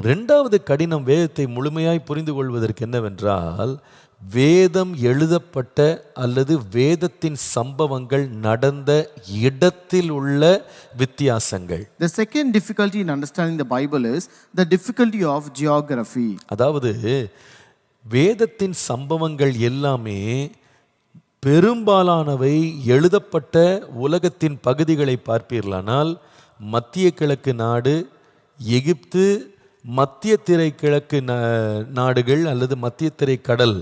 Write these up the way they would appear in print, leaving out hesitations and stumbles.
இரண்டாவது கடினம் வேதத்தை முழுமையாய் புரிந்து கொள்வதற்கு என்னவென்றால், வேதம் எழுதப்பட்ட அல்லது வேதத்தின் சம்பவங்கள் நடந்த இடத்தில் உள்ள வித்தியாசங்கள். The second difficulty in understanding the Bible is the difficulty of geography. அதாவது வேதத்தின் சம்பவங்கள் எல்லாமே பெரும்பாலானவை எழுதப்பட்ட உலகத்தின் பகுதிகளை பார்ப்பீர்களானால், மத்திய கிழக்கு நாடு, எகிப்து, மத்திய திரை கிழக்கு நாடுகள் அல்லது மத்திய திரை கடல்,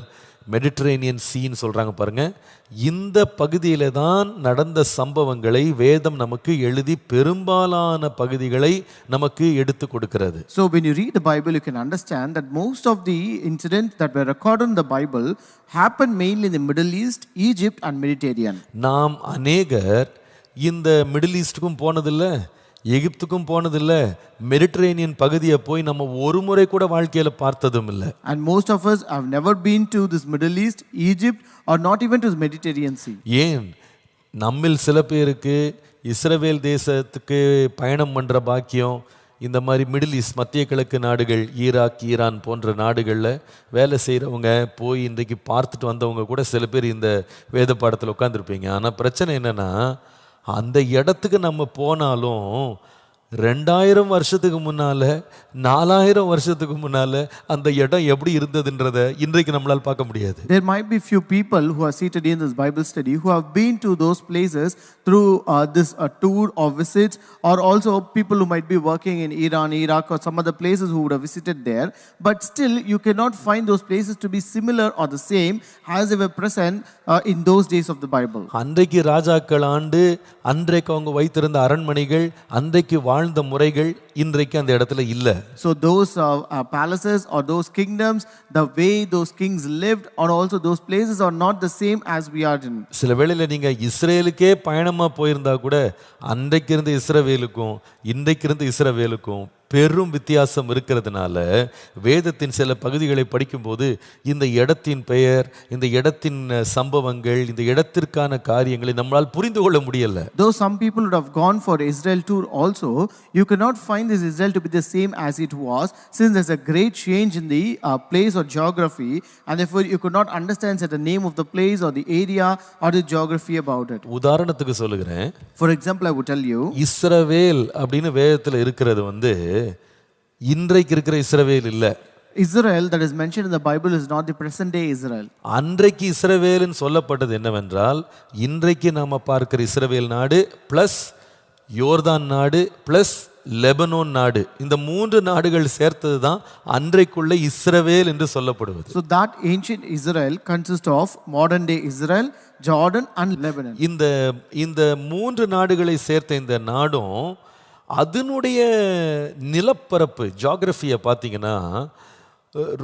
மெடிட்டரேனியன் சீன்னு சொல்கிறாங்க பாருங்க, இந்த பகுதியில் தான் நடந்த சம்பவங்களை வேதம் நமக்கு எழுதி பெரும்பாலான பகுதிகளை நமக்கு எடுத்து கொடுக்கிறது. So when you read the Bible, you can understand that most of the incidents that were recorded in the Bible happened mainly in the Middle East, Egypt and Mediterranean. நாம் அநேகர் இந்த மிடில் ஈஸ்டுக்கும் போனதில்லை, எகிப்துக்கும் போனதில்லை, மெடிட்டரேனியன் பகுதியை போய் நம்ம ஒரு முறை கூட வாழ்க்கையில பார்த்ததும் இல்லை. And most of us have never been to this Middle East, Egypt or not even to the Mediterranean Sea. ஏன் நம்மில் சில பேருக்கு இஸ்ரவேல் தேசத்துக்கு பயணம் பண்ற பாக்கியம், இந்த மாதிரி மிடில் ஈஸ்ட் மத்திய கிழக்கு நாடுகள், ஈராக், ஈரான் போன்ற நாடுகளில் வேலை செய்கிறவங்க போய் இன்றைக்கு பார்த்துட்டு வந்தவங்க கூட சில பேர் இந்த வேத பாடத்தில் உட்காந்துருப்பீங்க. ஆனால் பிரச்சனை என்னென்னா, அந்த இடத்துக்கு நம்ம போனாலும் 2000 வருஷத்துக்கு முன்னால், 4000 வருஷத்துக்கு முன்னால் அந்த இடம் எப்படி இருந்ததுன்றதை இன்றைக்கு நம்மளால் பார்க்க முடியாது. There might be few people who are seated in this Bible study who have been to those places through this tour or visits, or also people who might be working in Iran, Iraq or some other places who would have visited there, but still you cannot find those places to be similar or the same as they were present in those days of the Bible. அன்றைக்கு ராஜாக்கள் ஆண்டு, அன்றைக்கு அவங்க வைத்திருந்த அரண்மனைகள், அன்றைக்கு வாழ்ந்த முறைகள் இன்றைக்கு அந்த இடத்துல இல்லை. So those palaces or those kingdoms, the way those kings lived, or also those places are not the same as we are in. சில வேளையில நீங்க இஸ்ரேலுக்கே பயணமா போயிருந்தா கூட அன்றைக்கு இருந்த இஸ்ரவேலுக்கும் இன்றைக்கு இருந்த இஸ்ரவேலுக்கும் பெரும் வித்தியாசம் இருக்கிறதுனால வேதத்தின் சில பகுதிகளை படிக்கும்போது இந்த இடத்தின் பெயர், இந்த இடத்தின் சம்பவங்கள், இந்த இடத்திற்கான காரியங்களை நம்மளால் புரிந்து கொள்ள முடியல. Though some people would have gone for Israel tour also, you cannot find this Israel to be the same as it was, since there's a great change in the place or geography, and therefore you could not understand the name of the place or the area or the geography about it. உதாரணத்துக்கு சொல்லுகிறேன். For example, I would tell you, இஸ்ரவேல் அப்படின்னு வேதத்தில் இருக்கிறது இன்றைக்கு இருக்கிற இஸ்ரவேல் இல்ல. Israel that is mentioned in the Bible is not the present day Israel. அன்றைக்கு இஸ்ரவேல்னு சொல்லப்பட்டது என்னவென்றால், இன்றைக்கு நாம பார்க்கிற இஸ்ரவேல் நாடு பிளஸ் யோர்தான் நாடு பிளஸ் லெபனோன் நாடு, இந்த 3 நாடுகள் சேர்த்தது தான் அன்றைக்குள்ள இஸ்ரவேல் என்று சொல்லப்படுவது. So that ancient Israel consists of modern day Israel, Jordan and Lebanon. இந்த 3 நாடுகளை சேர்த்த இந்த நாடும் அதனுடைய நிலப்பரப்பு ஜியோகிராஃபியை பார்த்தீங்கன்னா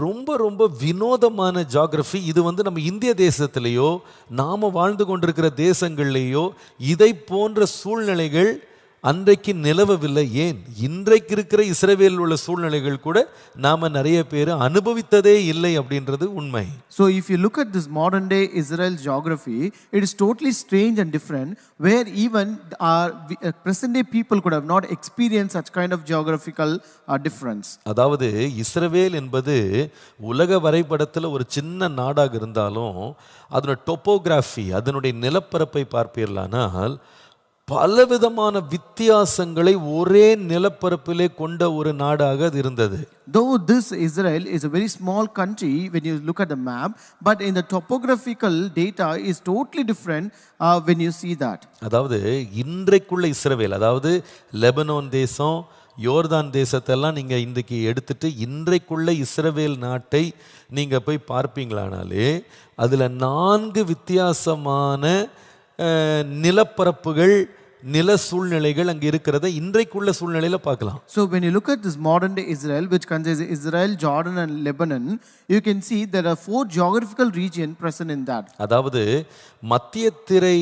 ரொம்ப ரொம்ப வினோதமான ஜியோகிராஃபி. இது நம்ம இந்திய தேசத்திலேயோ நாம் வாழ்ந்து கொண்டிருக்கிற தேசங்கள்லேயோ இதை போன்ற சூழ்நிலைகள் அன்றைக்கு நிலவவில்லை. ஏன் இன்றைக்கு இருக்கிற இஸ்ரவேல் உள்ள சூழ்நிலைகள் கூட நாம நிறைய பேர் அனுபவித்ததே இல்லை அப்படின்றது உண்மை. So if you look at this modern day Israel geography, it is totally strange and different, where even our present day people could have not experienced such kind of geographical difference. அதாவது இஸ்ரவேல் என்பது உலக வரைபடத்தில் ஒரு சின்ன நாடாக இருந்தாலும் அதனுடைய topography, அதனுடைய நிலப்பரப்பை பார்ப்பீர்களானால் பலவிதமான வித்தியாசங்களை ஒரே நிலப்பரப்பிலே கொண்ட ஒரு நாடாக அது இருந்தது. Though this Israel is a very small country when you look at the map, but in the topographical data is totally different when you see that. அதாவது இன்றைக்குள்ள இஸ்ரவேல், அதாவது லெபனோன் தேசம், யோர்தான் தேசத்தெல்லாம் நீங்கள் இன்றைக்கு எடுத்துட்டு இன்றைக்குள்ள இஸ்ரவேல் நாட்டை நீங்கள் போய் பார்ப்பீங்களானாலே அதில் 4 வித்தியாசமான நிலப்பரப்புகள், நில சூழ்நிலைகள் அங்கே இருக்கிறத இன்றைக்குள்ள சூழ்நிலையில் பார்க்கலாம். So when you look at this modern day Israel, which contains Israel, Jordan and Lebanon, you can see there are 4 geographical regions present in that. அதாவது மத்திய திரை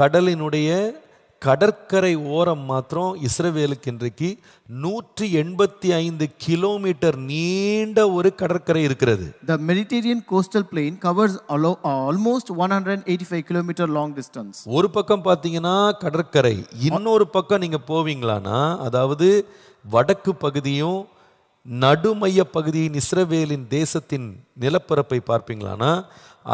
கடலினுடைய கடற்கரை ஓரம் மாத்திரம் இஸ்ரவேலுக்கு இன்றைக்கு 185 கிலோமீட்டர் நீண்ட ஒரு கடற்கரை இருக்கிறது. The Mediterranean coastal plain covers almost 185 kilometer long distance. ஒரு பக்கம் பார்த்தீங்கன்னா கடற்கரை, இன்னொரு பக்கம் நீங்க போவீங்களானா அதாவது வடக்கு பகுதியும் நடுமைய பகுதியின் இஸ்ரவேலின் தேசத்தின் நிலப்பரப்பை பார்ப்பீங்களானா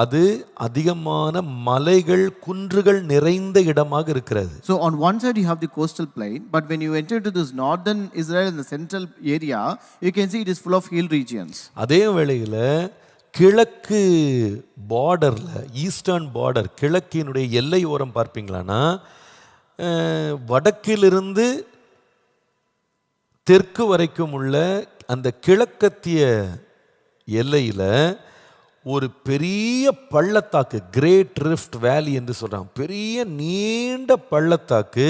அது அதிகமான மலைகள் குன்றுகள் நிறைந்த இடமாக இருக்கிறது. So on one side you have the coastal plain, but when you enter to this northern Israel in the central area, you can see it is full of hill regions. அதே வேளையில் கிழக்கு பார்டர்ல ஈஸ்டர்ன் பார்டர் கிழக்கினுடைய எல்லையோரம் பார்ப்பீங்களானா வடக்கிலிருந்து தெற்கு வரைக்கும் உள்ள அந்த கிழக்கத்திய எல்லையில் ஒரு பெரிய பள்ளத்தாக்கு, கிரேட் ரிஃப்ட் வேலி என்று சொல்றாங்க, பெரிய நீண்ட பள்ளத்தாக்கு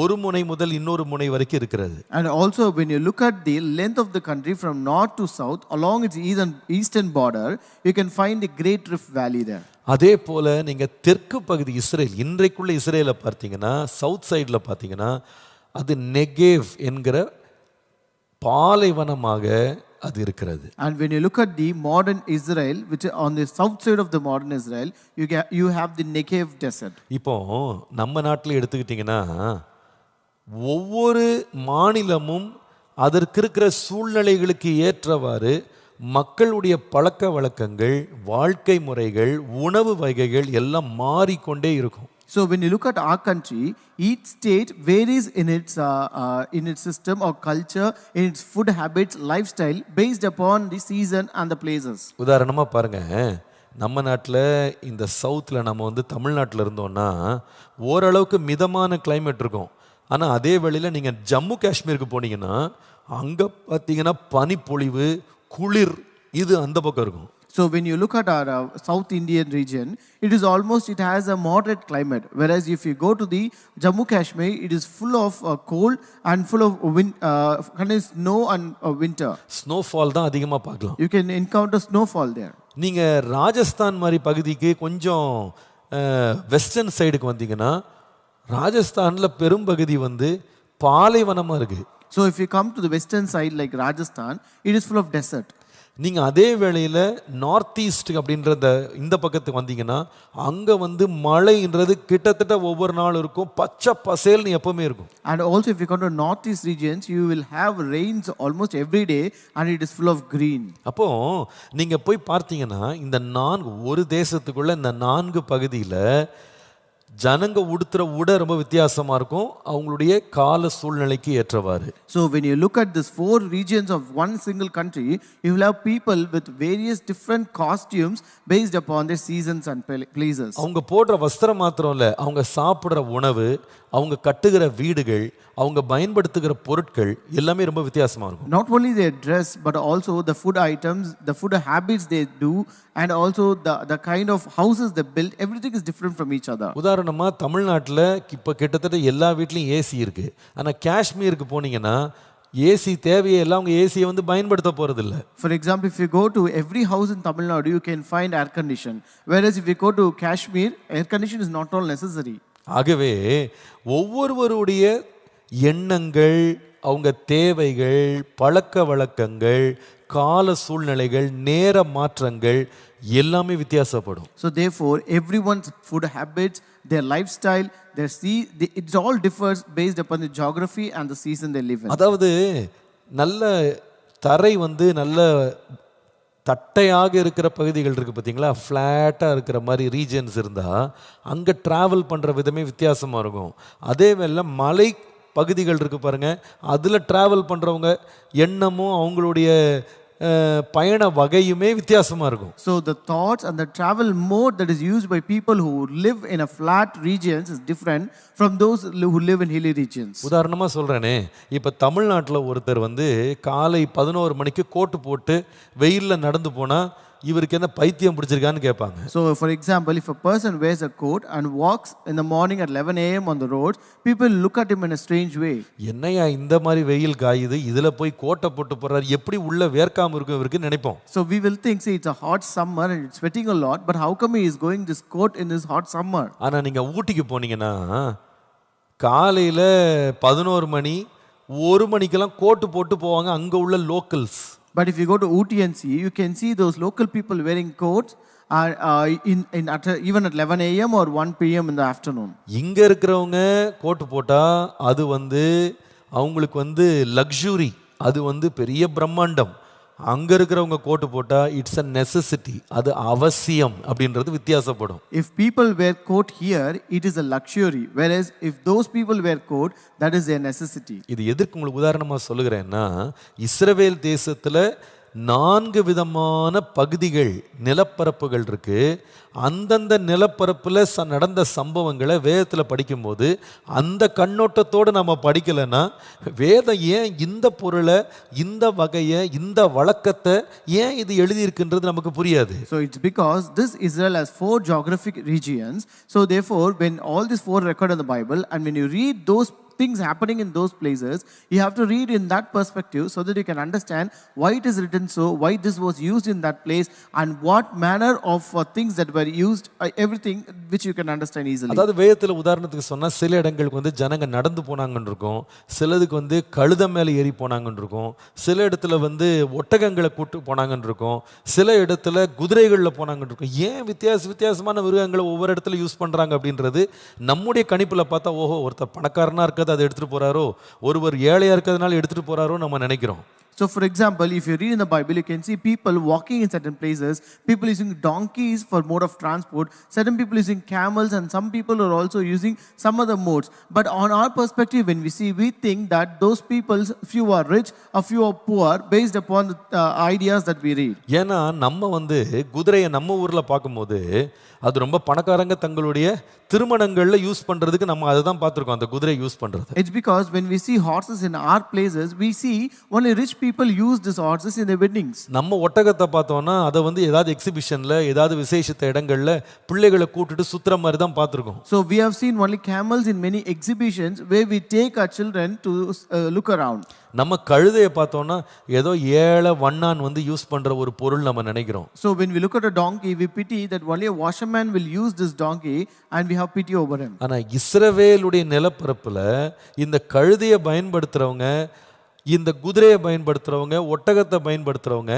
ஒரு முனை முதல் இன்னொரு முனை வரைக்கும் இருக்கிறது. And also when you look at the length of the country from north to south along its eastern border, you can find the great rift valley there. அதே போல நீங்க தெற்கு பகுதி இஸ்ரேல், இன்றைக்குள்ள இஸ்ரேலை பார்த்தீங்கன்னா சவுத் சைடில் பார்த்தீங்கன்னா அது நெகேவ் என்கிற பாலைவனமாக அது இருக்கிறது. And when you look at the modern Israel, which is on the south side of the modern Israel, you have the Negev desert. இப்போ நம்ம நாட்டில் எடுத்துக்கிட்டிங்கன்னா ஒவ்வொரு மாநிலமும் அதற்கு இருக்கிற சூழ்நிலைகளுக்கு ஏற்றவாறு மக்களுடைய பழக்க வழக்கங்கள், வாழ்க்கை முறைகள், உணவு வகைகள் எல்லாம் மாறிக்கொண்டே இருக்கும். So when you look at our country, each state varies in its system or culture, in its food habits, lifestyle based upon the season and the places. உதாரணமா பாருங்க, நம்ம நாட்டில் இந்த சவுத்தில் நம்ம வந்து தமிழ்நாட்டில் இருந்தோம்னா ஓரளவுக்கு மிதமான கிளைமேட் இருக்கும். ஆனால் அதே வேளையில் நீங்கள் ஜம்மு காஷ்மீருக்கு போனீங்கன்னா அங்கே பார்த்தீங்கன்னா பனிப்பொழிவு, குளிர், இது அந்த பக்கம் இருக்கும். So when you look at our South Indian region, it has a moderate climate. Whereas if you go to the Jammu Kashmir, it is full of cold and full of snow and winter. Snowfall தான் அதிகமாக பார்க்கலாம். You can encounter snowfall there. நீங்கள் ராஜஸ்தான் மாதிரி பகுதிக்கு கொஞ்சம் western சைடுக்கு வந்தீங்கன்னா ராஜஸ்தானில் பெரும்பகுதி வந்து பாலைவனமாக இருக்குது. So if you come to the western side like Rajasthan, it is full of desert. நீங்கள் அதே வேளையில் நார்த் ஈஸ்ட் அப்படின்ற இந்த பக்கத்துக்கு வந்தீங்கன்னா அங்கே வந்து மழைன்றது கிட்டத்தட்ட ஒவ்வொரு நாள் இருக்கும், பச்சை பசேல்னு எப்பவுமே இருக்கும். And also if you come to northeast regions, you will have rains almost every day and it is full of green. அப்போ நீங்கள் போய் பார்த்தீங்கன்னா இந்த ஒரு தேசத்துக்குள்ள இந்த 4 பகுதியில் ஜனங்க உடுத்துற உடை ரொம்ப வித்தியாசமா இருக்கும், அவங்களுடைய கால சூழ்நிலைக்கு ஏற்றவாறு. So when you look at this 4 regions of one single country, you will have people with various different costumes based upon their seasons and places. அவங்க போடுற வஸ்திரம் மாத்திரம் இல்ல, அவங்க சாப்பிடுற உணவு, அவங்க கட்டுகிற வீடுகள், அவங்க பயன்படுத்துகிற பொருட்கள் எல்லாமே ரொம்ப வித்தியாசமா இருக்கும். Not only their dress but also the food items, the food habits they do, and also the kind of houses they build, everything is different from each other. உதாரணமா தமிழ்நாட்டில் இப்போ கிட்டத்தட்ட எல்லா வீட்லையும் ஏசி இருக்கு. ஆனால் காஷ்மீருக்கு போனீங்கன்னா ஏசி தேவையே இல்லை, அவங்க ஏசியை வந்து பயன்படுத்த போறது இல்லை. For example, if you go to every house in Tamil Nadu, you can find air condition, whereas if you go to Kashmir, air condition is not all necessary. ஆகவே ஒவ்வொருவருடைய எண்ணங்கள், அவங்க தேவைகள், பழக்க வழக்கங்கள், கால சூழ்நிலைகள், நேர மாற்றங்கள் எல்லாமே வித்தியாசப்படும். So therefore everyone's food habits, their lifestyle, it all differs based upon the geography and the season they live in. அதாவது நல்ல தரை வந்து நல்ல தட்டையாக இருக்கிற பகுதிகள் இருக்குது பார்த்தீங்களா, ஃப்ளாட்டாக இருக்கிற மாதிரி ரீஜன்ஸ் இருந்தால் அங்கே ட்ராவல் பண்ணுற விதமே வித்தியாசமாக இருக்கும். அதே வேளை மலை பகுதிகள் இருக்குது பாருங்கள், அதில் ட்ராவல் பண்ணுறவங்க எண்ணமும் அவங்களுடைய பயண வகையுமே வித்தியாசமாக இருக்கும். So the thoughts and the travel mode that is used by people who live in a flat regions is different from those who live in hilly regions. உதாரணமாக சொல்கிறேனே, இப்போ தமிழ்நாட்டில் ஒருத்தர் வந்து காலை 11 மணிக்கு கோட்டு போட்டு வெயிலில் நடந்து போனால் இவருக்கு என்ன பைத்தியம் பிடிச்சிருக்கான்னு கேட்பாங்க. So for example, if a person wears a coat and walks in the morning at 11 a.m. on the roads, people look at him in a strange way. என்னையா இந்த மாதிரி வெயில் காயுது, இதில் போய் கோட்டை போட்டு போடுறாரு, எப்படி உள்ள வேர்க்காம இருக்கும் இவருக்கு நினைப்போம். So we will think, say it's a hot summer and it's sweating a lot, but how come he is going this coat in this hot summer? ஆனால் நீங்கள் ஊட்டிக்கு போனீங்கன்னா காலையில் 11 மணி 1 மணிக்கெல்லாம் கோட்டு போட்டு போவாங்க அங்கே உள்ள locals. But if you go to Ooty and see, you can see those local people wearing coats even at 11 a.m. or 1 p.m. in the afternoon. இங்க இருக்கிறவங்க கோட்டு போட்டா அது வந்து அவங்களுக்கு வந்து லக்ஸுரி, அது வந்து பெரிய பிரம்மாண்டம். அங்க இருக்கிறவங்க கோட்டு போட்டா இட்ஸ் அ நெசசிட்டி, அது அவசியம் அப்படின்றது வித்தியாசப்படும். If people wear coat here, it is a luxury. Whereas if those people wear coat, that is their necessity. இது எதற்கு உங்களுக்கு உதாரணமா சொல்லுகிறேன்னா, இஸ்ரவேல் தேசத்துல 4 விதமான பகுதிகள், நிலப்பரப்புகள் இருக்கு. அந்தந்த நிலப்பரப்புல நடந்த சம்பவங்களை வேதத்துல படிக்கும்போது அந்த கண்ணோட்டத்தோடு நம்ம படிக்கலைன்னா, வேதம் ஏன் இந்த பொருளை, இந்த வகையை, இந்த வழக்கத்தை ஏன் இது எழுதியிருக்குன்றது நமக்கு புரியாது. So it's because this Israel has 4 geographic regions. So therefore, when all these 4 recorded in the Bible, and when you read those things happening in those places, you have to read in that perspective so that you can understand why it is written so, why this was used in that place, and what manner of things that were used, everything which you can understand easily. அதாவது வேதத்துல உதாரணத்துக்கு சொன்னா, சில இடங்களுக்கு வந்து ஜனங்க நடந்து போனாங்கன்னு இருக்கும், சிலதுக்கு வந்து கழுதை மேல ஏறி போனாங்கன்னு இருக்கும், சில இடத்துல வந்து ஒட்டகங்களை கூட்டு போனாங்கன்னு இருக்கும், சில இடத்துல குதிரைகளில் போனாங்கன்னு இருக்கும். ஏன் வித்தியாசமான மிருகங்களை ஒவ்வொரு இடத்துல யூஸ் பண்றாங்க அப்படின்றது நம்முடைய கணிப்புல பார்த்தா, ஓஹோ, ஒருத்தர் பணக்காரனா இருக்க அதை எடுத்துட்டு போறாரோ, ஒருவர் ஏழையா இருக்கிறதுனால எடுத்துட்டு போறாரோ நம்ம நினைக்கிறோம். So for example, if you read in the Bible, you can see people walking in certain places, people using donkeys for mode of transport, certain people using camels, and some people are also using some other modes. But on our perspective, when we see, we think that those people, few are rich, a few are poor, based upon the ideas that we read. ஏன்னா நம்ம வந்து குதிரையை நம்ம ஊர்ல பார்க்கும்போது அது ரொம்ப பணக்காரங்க தங்களுடைய திருமணங்கள்ல யூஸ் பண்றதுக்கு நம்ம அதை தான் பார்த்துருக்கோம், அந்த குதிரை யூஸ் பண்றது. It's because when we see horses in our places, we see only rich people use these horses in their weddings. நம்ம ஒட்டகத்தை பார்த்தோம்னா அதை வந்து ஏதாவது எக்ஸிபிஷன்ல, ஏதாவது விசேஷத்த இடங்கள்ல பிள்ளைகளை கூட்டிட்டு சுத்துற மாதிரி தான் பார்த்துருக்கோம். So we have seen only camels in many exhibitions where we take our children to look around. நம்ம கழுதையை பார்த்தோம்னா ஏதோ ஏழை வண்ணான் வந்து யூஸ் பண்ற ஒரு பொருள் நம்ம நினைக்கிறோம். So when we look at a donkey, we pity that only a washerman will use this donkey, and we have pity over him. ஆனா இஸ்ரவேலுடைய நிலப்பரப்புல இந்த கழுதையை பயன்படுத்துறவங்க, இந்த குதிரையை பயன்படுத்துறவங்க, ஒட்டகத்தை பயன்படுத்துறவங்க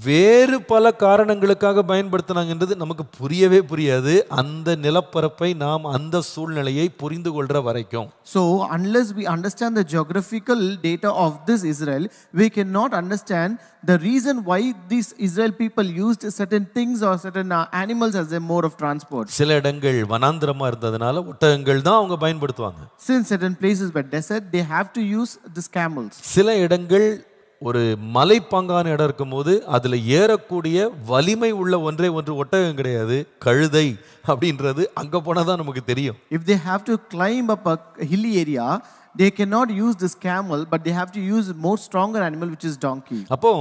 வேறு பல காரணங்களுக்காக பயன்படுத்தினாங்கன்றது நமக்கு புரியவே புரியாது, அந்த நிலப்பரப்பை நாம் அந்த சூழ்நிலையை புரிந்து கொள்ற வரைக்கும். So unless we understand the geographical data of this Israel, we cannot understand the reason why these Israel people used certain things or certain animals as a mode of transport. சில இடங்கள் வனாந்திரமா இருந்ததனால ஒட்டகங்கள் தான் அவங்க பயன்படுத்துவாங்க. Since certain places were desert, they have to use these camels. சில இடங்கள் ஒரு மலைப்பாங்கான இடம் இருக்கும்போது அதில் ஏறக்கூடிய வலிமை உள்ள ஒன்றே ஒன்று ஒட்டகம் கிடையாது, கழுதை அப்படின்றது அங்கே போனால் தான் நமக்கு தெரியும். If they have to climb up a hilly area, they cannot use this camel, but they have to use a more stronger animal, which is donkey. அப்போ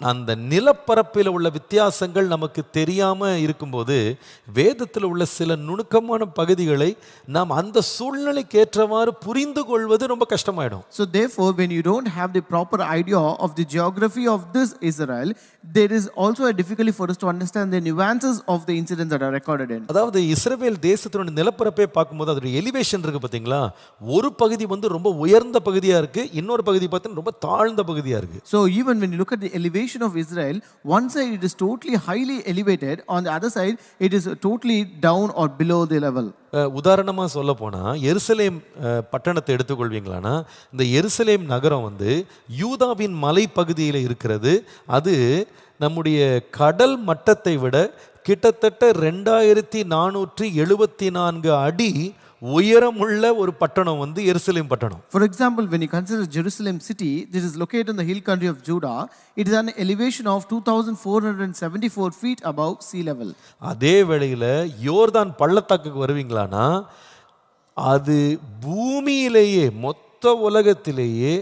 அந்த நிலப்பரப்பில் உள்ள வித்தியாசங்கள் நமக்கு தெரியாம இருக்கும்போது வேதத்தில் உள்ள சில நுணுக்கமான பகுதிகளை நாம் அந்த சூழ்நிலைக்கு ஏற்றவாறு புரிந்து கொள்வது ரொம்ப கஷ்டமாயிடும். So therefore, when you don't have the proper idea of the geography of this Israel, there is also a difficulty for us to understand the nuances of the incidents that are recorded in. அதாவது இஸ்ரவேல் தேசத்தினுடைய நிலப்பரப்பை பார்க்கும்போது அதோட elevation இருக்கு பார்த்தீங்களா, ஒரு பகுதி வந்து ரொம்ப உயர்ந்த பகுதியா இருக்கு, இன்னொரு பகுதி பார்த்தீங்கன்னா ரொம்ப தாழ்ந்த பகுதியா இருக்கு. So even when you look at the elevation of Israel, one side it is totally highly elevated, on the other side it is totally down or below the level. உதாரணமா சொல்ல போனா எருசலேம் பட்டணத்தை எடுத்துக்கொள்வீங்களானா, இந்த எருசலேம் நகரம் வந்து யூதாவின் மலைப்பகுதியில் இருக்கிறது. அது நம்முடைய கடல் மட்டத்தை விட கிட்டத்தட்ட 2474 அடி உயரமுள்ள ஒரு பட்டணம் வந்து எருசலேம் பட்டணம். For example, when you consider Jerusalem city, this is located in the hill country of Judah. It is an elevation of 2474 feet above sea level. அதே வேளையில யோர்தான் பள்ளத்தாக்குக்கு வருவீங்களானா, அது பூமியிலேயே மொத்த உலகத்திலேயே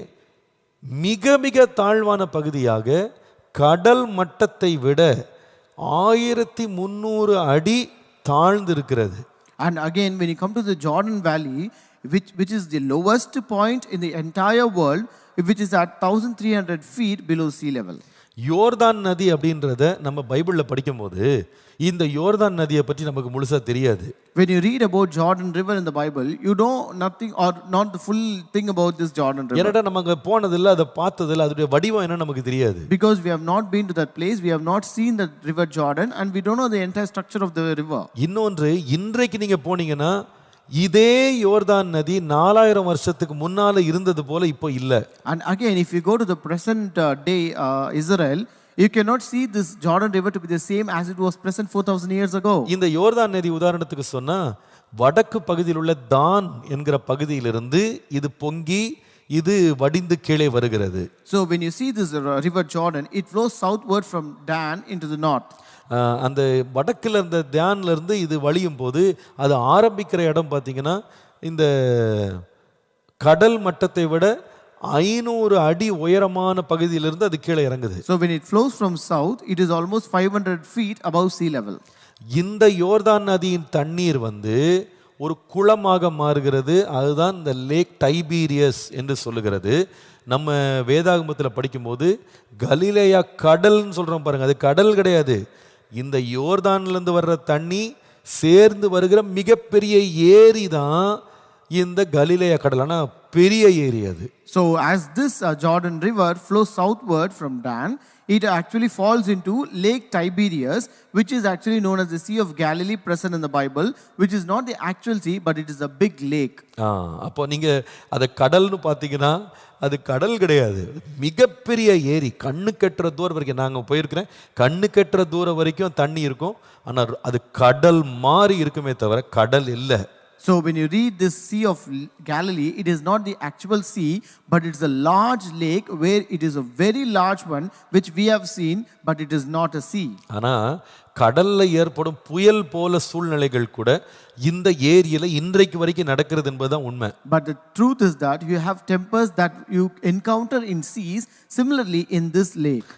மிக மிக தாழ்வான பகுதியாக கடல் மட்டத்தை விட 1300 அடி தாழ்ந்து இருக்கிறது. And again, when you come to the Jordan Valley, which is the lowest point in the entire world, which is at 1300 feet below sea level. யோர்தான் நதி அப்படின்றத நம்ம பைபிள்ல படிக்கும்போது இந்த யோர்தான் நதியை பற்றி நமக்கு முழுசா தெரியாது. When you read about Jordan River in the Bible, you know nothing or not the full thing about this Jordan River. ஏன்னா நம்ம அங்க போனதில்லை, அதை பார்த்ததில்லை, அதோடைய வடிவம் என்ன நமக்கு தெரியாது. Because we have not been to that place, we have not seen the river Jordan, and we don't know the entire structure of the river. இன்னொன்று, இன்றைக்கு நீங்க போனீங்கன்னா இதே யோர்தான் நதி 4000 வருஷத்துக்கு முன்னால இருந்தது போல இப்போ இல்ல. And again, if you go to the present day Israel, you cannot see this Jordan River to be the same as it was present 4,000 years ago. இந்த யோர்தான் நதி உதாரணத்துக்கு சொன்னா வடக்கு பகுதியில் உள்ள தான் என்கிற பகுதியிலிருந்து இது பொங்கி இது வடிந்து கீழே வருகிறது. So when you see this river Jordan, it flows southward from Dan into the north. அந்த வடக்கில் இருந்த தியான்ல இருந்து இது வழியும் போது அது ஆரம்பிக்கிற இடம் பார்த்தீங்கன்னா இந்த கடல் மட்டத்தை விட 500 அடி உயரமான பகுதியிலிருந்து அது கீழே இறங்குது. So when it flows from south, it is almost 500 feet above sea level. இந்த யோர்தான் நதியின் தண்ணீர் வந்து ஒரு குளமாக மாறுகிறது. அதுதான் இந்த லேக் டைபீரியஸ் என்று சொல்லுகிறது. நம்ம வேதாகமத்தில் படிக்கும்போது கலிலேயா கடல்னு சொல்கிறோம் பாருங்க, அது கடல் கிடையாது. இந்த யோர்தான்லேருந்து வர்ற தண்ணி சேர்ந்து வருகிற மிகப்பெரிய ஏரி தான் இந்த கலிலேயா கடல். ஆனால் பெரிய ஏரி அது. So as this Jordan River flows southward from Dan, it actually falls into Lake Tiberias, which is actually known as the Sea of Galilee present in the Bible, which is not the actual sea, but it is a big lake. அப்போ நீங்கள் அதை கடல்னு பார்த்தீங்கன்னா அது கடல் கிடையாது, மிகப்பெரிய ஏரி. கண்ணு கட்டுற தூரம் வரைக்கும் நாங்கள் போயிருக்கிறேன், கண்ணு கட்டுற தூரம் வரைக்கும் தண்ணி இருக்கும். ஆனால் அது கடல் மாதிரி இருக்குமே தவிர கடல் இல்லை. So when you read this Sea of Galilee, it is not the actual sea, but it's a large lake where it is a very large one which we have seen, but it is not a sea. ஆனா கடல்ல ஏற்படும் புயல் போல சூழ்நிலைகள் கூட இந்த ஏரியில இன்றைக்கு வரைக்கும் நடக்கிறது என்பதுதான் உண்மை. But the truth is that you have tempests that you encounter in seas similarly in this lake.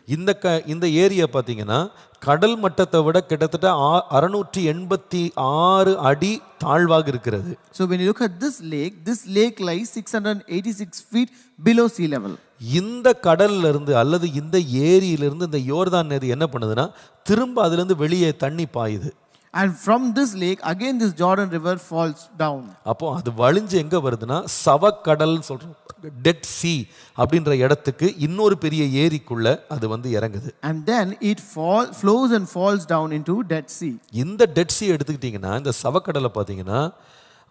இந்த ஏரியா பார்த்தீங்கன்னா கடல் மட்டத்தை விட கிட்டத்தட்ட 686 அடி தாழ்வாக இருக்கிறது. So when you look at this lake lies 686 feet below sea level. இந்த கடல்ல இருந்து அல்லது இந்த ஏரியிலிருந்து இந்த யோர்தான் நதி என்ன பண்ணுதுன்னா திரும்ப அதுல இருந்து வெளியே தண்ணி பாயுது. And from this lake again this Jordan River falls down. அப்போ அது வழிஞ்சு எங்க வருதுன்னா சவக்கடல் சொல்றோம், டெட் சி அப்படின்ற இடத்துக்கு இன்னொரு பெரிய ஏரிக்குள்ள அது வந்து இறங்குது. And then it flows and falls down into Dead Sea. இந்த டெட் சி எடுத்துக்கிட்டீங்கன்னா இந்த சவக்கடலை பார்த்தீங்கன்னா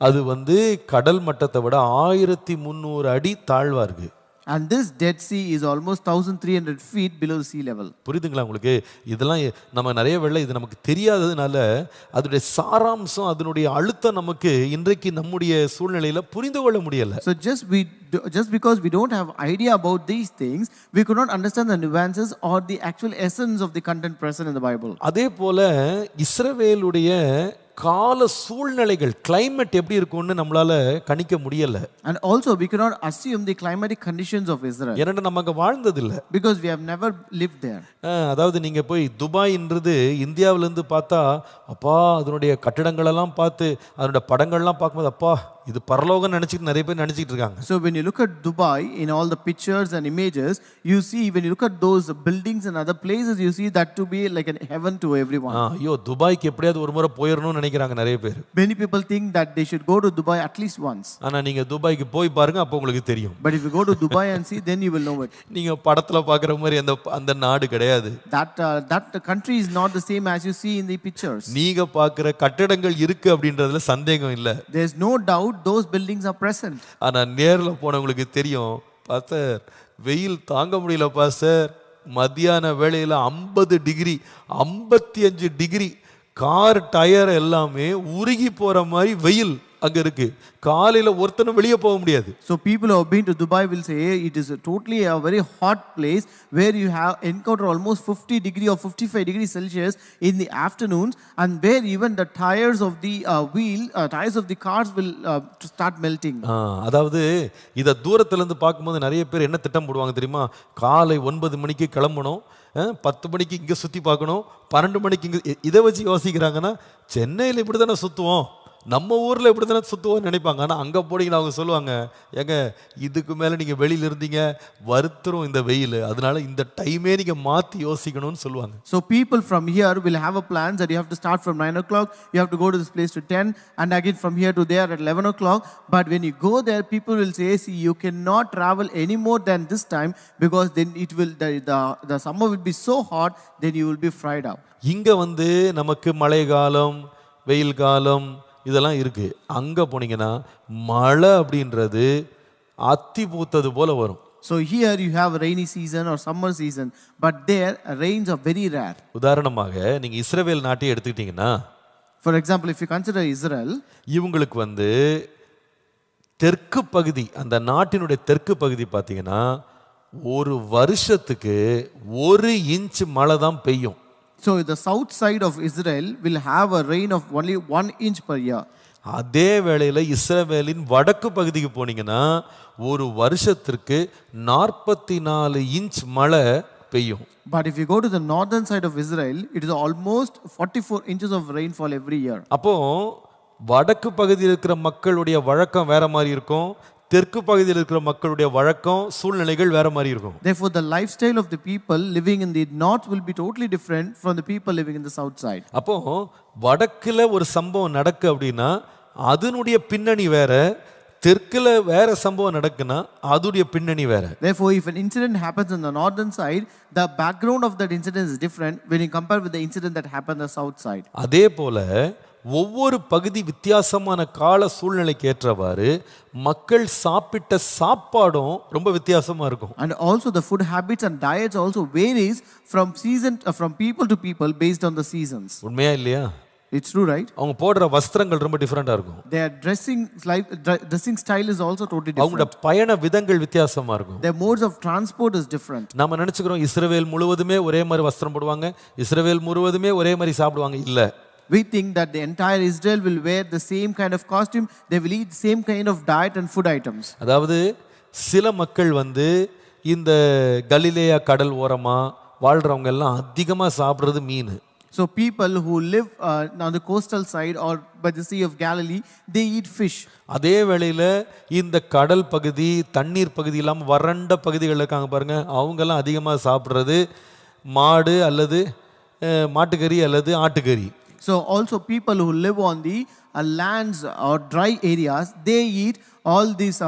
அது வந்து கடல் மட்டத்தை விட 1300 அடி தாழ்வா இருக்கு. And this Dead Sea is almost 1300 feet below sea level. புரியுதுங்களா உங்களுக்கு? இதெல்லாம் நம்ம நிறைய வேளை இது நமக்கு தெரியாததுனால அதனுடைய சாராம்சம் அதனுடைய அழுத்தம் நமக்கு இன்றைக்கு நம்முடைய சூழ்நிலையில புரிந்து கொள்ள முடியல. So just because we don't have idea about these things, we could not understand the nuances or the actual essence of the content present in the Bible. அதே போல இஸ்ரவேலுடைய கால சூழ்நிலைகள் கிளைமேட் எப்படி இருக்கும்னு நம்மளால கணிக்க முடியல. And also we cannot assume the climatic conditions of Israel. ஏன்னா நம்ம அங்க வாழ்ந்தது இல்ல. Because we have never lived there. அதாவது நீங்க போய் துபாய்ன்றது இந்தியாவில இருந்து பார்த்தா அப்பா அதனுடைய கட்டிடங்கள் எல்லாம் பார்த்து அதனுடைய படங்கள்லாம் பார்க்கும்போது அப்பா இது பரலோகம் நினைச்சிட்டு நிறைய பேர் நினைச்சிட்டு இருக்காங்க. So when you look at Dubai in all the pictures and images, you see when you look at those buildings and other places, you see that to be like a heaven to everyone. ஐயோ துபாய்க்கு எப்படியாவது ஒரு முறை போயிரணும்னு நினைக்கிறாங்க நிறைய பேர். Many people think that they should go to Dubai at least once. ஆனா நீங்க துபாய்க்கு போய் பாருங்க அப்போ உங்களுக்கு தெரியும். But if you go to Dubai and see, then you will know it. நீங்க படத்துல பார்க்குற மாதிரி அந்த நாடு கிடையாது. That country is not the same as you see in the pictures. நீங்க பார்க்குற கட்டடங்கள் இருக்கு அப்படின்றதுல சந்தேகம் இல்ல. There is no doubt those buildings are present. ஆனா நேர்ல போனவங்களுக்கு தெரியும் பாஸ்டர் வெயில் தாங்க முடியல பாஸ்டர், மத்தியான வேளையில 50 டிகிரி 55 டிகிரி கார் டயர் எல்லாமே உருகி போற மாதிரி வெயில் அங்க இருக்கு. காலையில ஒருத்தனும் வெளியே போக முடியாது. So people who have been to Dubai will say it is totally a very hot place where you have encounter almost 50 degree or 55 degrees Celsius in the afternoons, and where even the tires of the tires of the cars will start melting. அதாவது இத தூரத்துல இருந்து பார்க்கும்போது நிறைய பேர் என்ன திட்டம் போடுவாங்க தெரியுமா? காலை 9 மணிக்கு கிளம்பணும், 10 மணிக்கு இங்க சுத்தி பார்க்கணும், 12 மணிக்கு இங்க. இதை வச்சு யோசிக்கிறாங்கன்னா சென்னையில் இப்படி தானே சுத்துவோம், நம்ம ஊரில் இப்படி தானே சுற்றுவோம்னு நினைப்பாங்க. ஆனால் அங்கே போனீங்கன்னா அவங்க சொல்லுவாங்க ஏங்க இதுக்கு மேலே நீங்கள் வெளியில் இருந்தீங்க வருத்தரும் இந்த வெயில், அதனால இந்த டைமே நீங்கள் மாற்றி யோசிக்கணும்னு சொல்லுவாங்க. So people from here will have a plan that you have to start from 9 o'clock, you have to go to this place to 10, and again from here to there at 11 o'clock. But when you go there, people will say, see, you cannot travel any more than this time, because then it will the summer will be so hot, then you will be fried out. இங்கே வந்து நமக்கு மழை காலம் வெயில் காலம் இதெல்லாம் இருக்கு. அங்க போனீங்கன்னா மழை அப்படின்றது அத்தி பூத்தது போல வரும். So here you have a rainy season or summer season, but there rains are very rare. உதாரணமாக நீங்க இஸ்ரவேல் நாட்டை எடுத்துக்கிட்டீங்கன்னா, For example, if you consider Israel, இவங்களுக்கு தெற்கு பகுதி, அந்த நாட்டினுடைய தெற்கு பகுதி பார்த்தீங்கன்னா ஒரு வருஷத்துக்கு 1 இன்ச் மழை தான் பெய்யும். so the south side of Israel will have a rain of only 1 inch per year. அதே வேளையில இஸ்ரவேலின் வடக்கு பகுதிக்கு போனீங்கன்னா ஒரு வருஷத்திற்கு 44 இன்ச் மழை பெய்யும். But if you go to the northern side of Israel, it is almost 44 inches of rainfall every year. அப்போ வடக்கு பகுதியில் இருக்கிற மக்களுடைய வழக்கம் வேற மாதிரி இருக்கும், தெற்கு பகுதியில் இருக்கிற மக்களுடைய வழக்கம் சூழ்நிலைகள் வேற மாதிரி இருக்கும். Therefore, the lifestyle of the people living in the north will be totally different from the people living in the south side. அப்போ வடக்குல ஒரு சம்பவம் நடக்கு அப்படின்னா அதனுடைய பின்னணி வேற, தெற்குல வேற சம்பவம் நடக்குன்னா அதுடைய பின்னணி வேற. Therefore, if an incident happens on the northern side, the background of that incident is different when you compare with the incident that happened on the south side. அதே போல ஒவ்வொரு பகுதி வித்தியாசமான கால சூழ்நிலைக்கு ஏற்றவாறு மக்கள் சாப்பிட்ட சாப்பாடும் ரொம்ப வித்தியாசமா இருக்கும். And also the food habits and diets also varies from from people to people based on the seasons. உண்மையா இல்லையா? It's true, right? அவங்க போடுற வஸ்திரங்கள் ரொம்ப டிஃபரெண்டா இருக்கும். Their dressing style is also totally அவங்களோட different. பயண விதங்கள் வித்தியாசமா இருக்கும். Their modes of transport is different. நாம நினைச்சுக்கிறோம் இஸ்ரவேல் முழுவதுமே ஒரே மாதிரி வஸ்திரம் போடுவாங்க, இஸ்ரவேல் முழுவதுமே ஒரே மாதிரி சாப்பிடுவாங்க. இல்ல. We think that the entire Israel will wear the same kind of costume, they will eat the same kind of diet and food items. அதாவது சில மக்கள் இந்த கலிலேயா கடல் ஓரமா வாழ்றவங்க எல்லாம் அதிகமா சாப்பிடுறது மீன். So people who live on the coastal side or by the Sea of Galilee, they eat fish. அதே வேளையில இந்த கடல் பகுதி, தண்ணீர் பகுதி இல்லாம வறண்ட பகுதிகள் இருக்காங்க பாருங்க, அவங்க எல்லாம் அதிகமா சாப்பிடுறது மாடு அல்லது மாட்டுக்கறி அல்லது ஆட்டுக்கறி. So also people who live on the lands or dry areas, they eat all these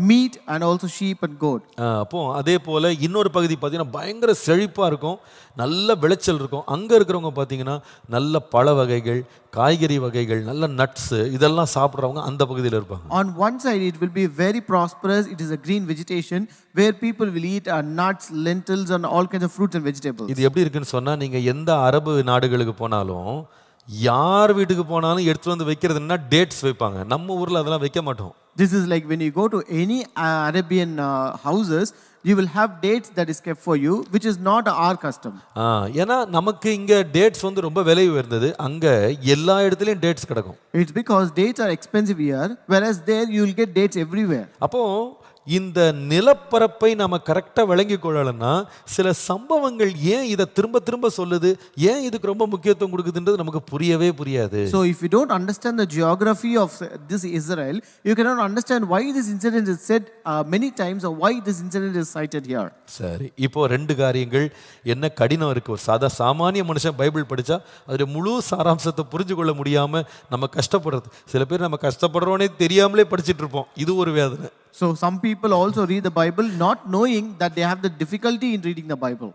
meat and also sheep and goat. அப்போ அதே போல இன்னொரு பகுதி பார்த்தீங்கன்னா பயங்கர செழிப்பா இருக்கும், நல்ல விளைச்சல் இருக்கும். அங்க இருக்கிறவங்க பார்த்தீங்கன்னா நல்ல பழ வகைகள், காய்கறி வகைகள், நல்ல நட்ஸ் இதெல்லாம் சாப்பிட்றவங்க அந்த பகுதியில் இருப்பாங்க. On one side it will be very prosperous, it is a green vegetation where people will eat nuts, lentils and all kinds of fruits and vegetables. இது எப்படி இருக்குன்னு சொன்னா, நீங்க எந்த அரபு நாடுகளுக்கு போனாலும் யார் வீட்டுக்கு போனாலும் எடுத்துட்டு வந்து வைக்கிறதுன்னா டேட்ஸ் வைப்பாங்க. நம்ம ஊர்ல அதெல்லாம் வைக்க மாட்டோம். This is like when you go to any Arabian houses, you will have dates that is kept for you, which is not our custom. ஏன்னா நமக்கு இங்க டேட்ஸ் ரொம்ப விலை உயர்ந்தது, அங்க எல்லா இடத்துலயும் டேட்ஸ் கிடக்கும். It's because dates are expensive here, whereas there you will get dates everywhere. அப்போ இந்த நிலப்பரப்பை நாம கரெக்டா விளங்கி கொள்ளலன்னா சில சம்பவங்கள் ஏன் இதை திரும்ப திரும்ப சொல்லுது, ஏன் இதுக்கு ரொம்ப முக்கியத்துவம் கொடுக்குதுன்றது நமக்கு புரியவே புரியாது. So if you don't understand the geography of this Israel, you cannot understand why this incident is said many times or why this incident is cited here. சரி, இப்போ 2 காரியங்கள் என்ன கடினம் இருக்கு. ஒரு சாமானிய மனுஷன் பைபிள் படிச்சா அதோட முழு சாராம்சத்தை புரிஞ்சு கொள்ள முடியாம நம்ம கஷ்டப்படுறது. சில பேர் நம்ம கஷ்டப்படுறோனே தெரியாமலே படிச்சிட்டு இருப்போம். இது ஒரு வேதனை. So some people also read the Bible not knowing that they have the difficulty in reading the Bible.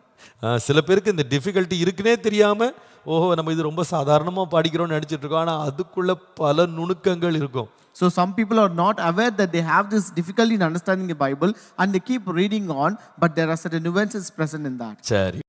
சில பேருக்கு இந்த டிஃபிகல்ட்டி இருக்குன்னே தெரியாம ஓஹோ நம்ம இது ரொம்ப சாதாரணமா படிக்கிறோம்னு நினைச்சிட்டு இருக்கோம். ஆனா அதுக்குள்ள பல நுணுக்கங்கள் இருக்கும். So some people are not aware that they have this difficulty in understanding the Bible and they keep reading on, but there are certain nuances present in that. சரி.